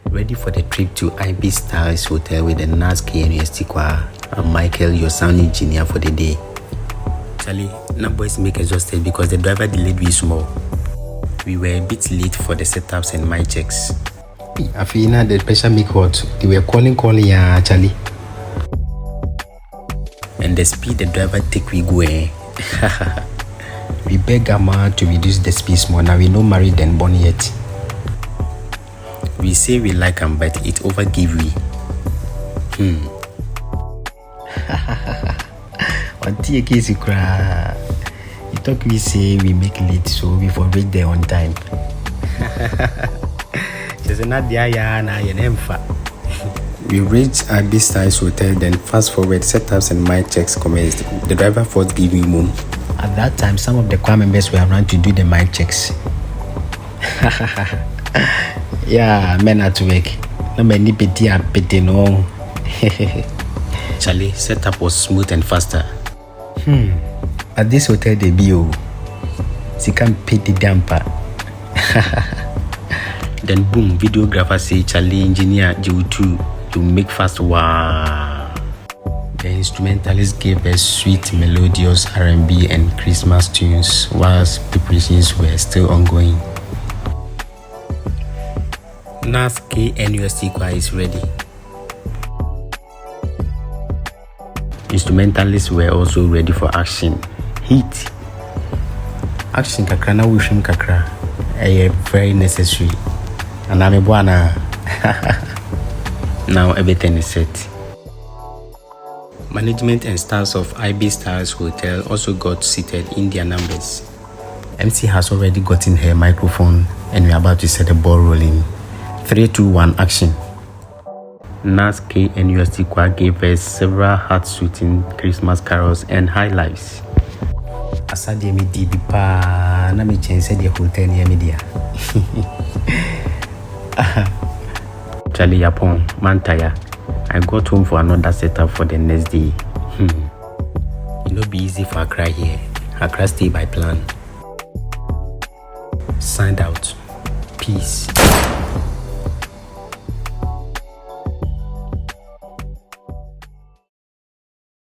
Ready for the trip to Ibis Hotel with the Gnaas Knust Choir. I'm Michael, your sound engineer for the day. Charlie, now boys make exhausted because the driver delayed me small. We were a bit late for the setups and mic checks. I feel now the pressure make hot. They were calling, Charlie. And the speed the driver take we go. We beg Amma to reduce the speed small. Now we no married and born yet. We say we like him, but it overgive we. Until case you cry. You talk we say we make late, so we for reach there on time. We reached Ibis Hotel, then fast forward setups and mic checks commenced. The driver first gave me moon. At that time, some of the choir members were around to do the mic checks. Yeah, men at work. No many pity and pity no. Charlie, setup was smooth and faster. At this hotel they be she can't pay the damper. Then boom, videographer say Charlie engineer J2 to make fast. Wow. The instrumentalist gave us sweet melodious R&B and Christmas tunes whilst preparations were still ongoing. Gnaas Knust Choir is ready. Instrumentalists were also ready for action. Heat. Action kakra na wishim kakra. Very necessary. And I'm a buana. Now everything is set. Management and staffs of Ibis Hotel also got seated in their numbers. MC has already gotten her microphone and we're about to set the ball rolling. 3, 2, 1, action. Gnaas Knust Choir gave us several heart-soothing Christmas carols and highlights. Asade mi di pa na mi chense the hotel near media. Charlie Yapon, Mantaya. I got home for another setup for the next day. It no be easy for Accra here. Accra stay by plan. Signed out. Peace.